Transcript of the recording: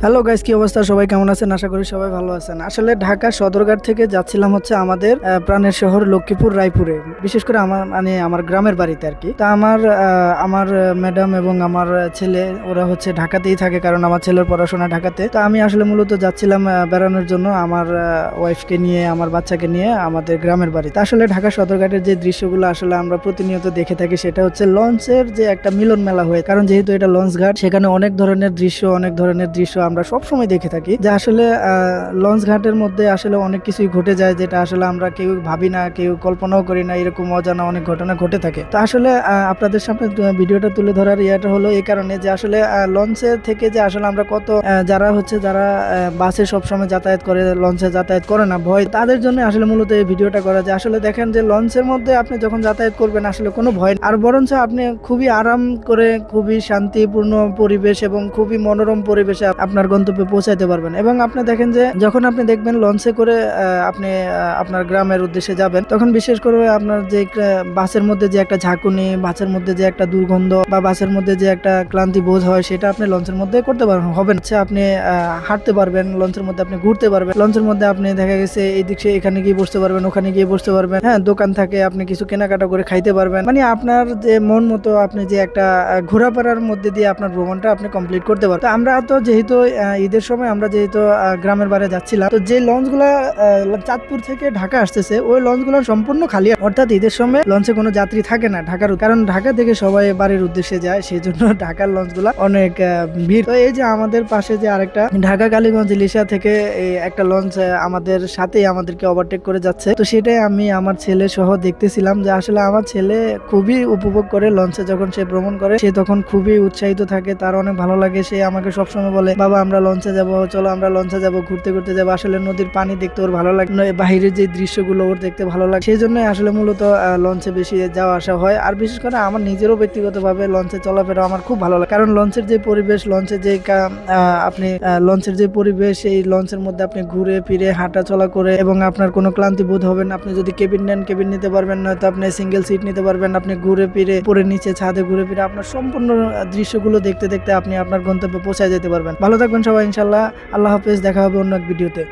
Hello guys, কি অবস্থা? সবাই কেমন আছেন? আশা করি সবাই ভালো আছেন। আসলে ঢাকা সদরঘাট থেকে যাচ্ছিলাম হচ্ছে আমাদের প্রাণের শহর লক্ষ্মীপুর রায়পুরে, বিশেষ করে আমার গ্রামের বাড়িতে আর কি। তা আমার ম্যাডাম এবং আমার ছেলে ওরা হচ্ছে ঢাকাতেই থাকে, কারণ আমার ছেলের পড়াশোনা ঢাকাতে। তো আমি আসলে মূলত যাচ্ছিলাম বেড়ানোর জন্য আমার ওয়াইফকে নিয়ে, আমার বাচ্চাকে নিয়ে আমাদের গ্রামের বাড়িতে। আসলে ঢাকা সদরঘাটের যে দৃশ্যগুলো আসলে আমরা প্রতিনিয়ত দেখে থাকি, সেটা হচ্ছে লঞ্চের যে একটা মিলন মেলা হয়, কারণ যেহেতু এটা লঞ্চ ঘাট, সেখানে অনেক ধরনের দৃশ্য আমরা সব সময় দেখে থাকি। যে আসলে লঞ্চ ঘাটের মধ্যে আসলে অনেক কিছুই ঘটে যায়, যেটা আসলে আমরা কেউ ভাবি না, কেউ কল্পনাও করি না। এরকম অজানা অনেক ঘটনা ঘটে থাকে। তো আসলে আপনাদের সামনে ভিডিওটা তুলে ধরার ইয়েটা হলো এই কারণে যে আসলে লঞ্চে থেকে যে আসলে আমরা কত যারা বাসে সবসময় যাতায়াত করে, লঞ্চে যাতায়াত করে না, ভয়, তাদের জন্য আসলে মূলত এই ভিডিওটা করা যায়। আসলে দেখেন যে লঞ্চের মধ্যে আপনি যখন যাতায়াত করবেন আসলে কোনো ভয় নেই, আর বরঞ্চ আপনি খুবই আরাম করে, খুবই শান্তিপূর্ণ পরিবেশ এবং খুবই মনোরম পরিবেশে আপনার গন্তব্যে পৌঁছাইতে পারবেন। এবং আপনি দেখেন যে যখন আপনি দেখবেন লঞ্চে করে আপনি আপনার গ্রামের উদ্দেশ্যে যাবেন, তখন বিশেষ করে আপনার যে বাসের মধ্যে যে একটা ঝাঁকুনি, বাসের মধ্যে যে একটা দুর্গন্ধ বা বাসের মধ্যে যে একটা ক্লান্তি বোধ হয়, সেটা আপনি লঞ্চের মধ্যে করতে পারবেন হবেন। আপনি হাঁটতে পারবেন লঞ্চের মধ্যে, আপনি ঘুরতে পারবেন লঞ্চের মধ্যে, আপনি দেখা গেছে এই দিকে এখানে গিয়ে বসতে পারবেন, ওখানে গিয়ে বসতে পারবেন। হ্যাঁ, দোকান থাকে, আপনি কিছু কেনাকাটা করে খাইতে পারবেন। মানে আপনার যে মন মতো আপনি যে একটা ঘোরাফেরার মধ্যে দিয়ে আপনার ভ্রমণটা আপনি কমপ্লিট করতে পারবেন। তো আমরা তো যেহেতু ঈদের সময় আমরা যেহেতু গ্রামের বাড়ি যাচ্ছিলাম, তো যে লঞ্চগুলা চাঁদপুর থেকে ঢাকা আসতেছে, ওই লঞ্চগুলো সম্পূর্ণ খালি, অর্থাৎ ঈদের সময় লঞ্চে কোনো যাত্রী থাকে না ঢাকার, কারণ ঢাকা থেকে সবাই বাড়ির উদ্দেশ্যে যায়, সেই জন্য ঢাকার লঞ্চগুলা অনেক ভিড়। তো এই যে আমাদের পাশে যে আরেকটা ঢাকা কালীগঞ্জ ইলিশা থেকে একটা লঞ্চ আমাদের সাথেই আমাদেরকে ওভারটেক করে যাচ্ছে, তো সেটাই আমি আমার ছেলে সহ দেখতেছিলাম। যে আসলে আমার ছেলে খুবই উপভোগ করে লঞ্চে, যখন সে ভ্রমণ করে সে তখন খুবই উৎসাহিত থাকে, তার অনেক ভালো লাগে। সে আমাকে সবসময় বলে, বাবা আমরা লঞ্চে যাব, চলো আমরা লঞ্চে যাব, ঘুরতে ঘুরতে যাবো। আসলে নদীর পানি দেখতে ওর ভালো লাগে, বাহিরের যে দৃশ্যগুলো ওর দেখতে ভালো লাগে, সেই জন্য আসলে মূলত লঞ্চে বেশি যাওয়া আসা হয়। আর বিশেষ করে আমার নিজেরও ব্যক্তিগতভাবে লঞ্চে চলাফেরা আমার খুব ভালো লাগে, কারণ লঞ্চের যে পরিবেশ, লঞ্চের যে পরিবেশ, এই লঞ্চের মধ্যে আপনি ঘুরে ফিরে হাঁটা চলা করে এবং আপনার কোনো ক্লান্তি বোধ হবে না। আপনি যদি কেবিন নেন, কেবিন নিতে পারবেন, নয়তো আপনি সিঙ্গেল সিট নিতে পারবেন। আপনি ঘুরে ফিরে পরে নিচে ছাদে ঘুরে ফিরে আপনার সম্পূর্ণ দৃশ্যগুলো দেখতে দেখতে আপনি আপনার গন্তব্যে পৌঁছায় যেতে পারবেন। ভালো থাকবেন সবাই, ইনশাল্লাহ। আল্লাহ হাফেজ, দেখা হবে অন্য এক ভিডিওতে।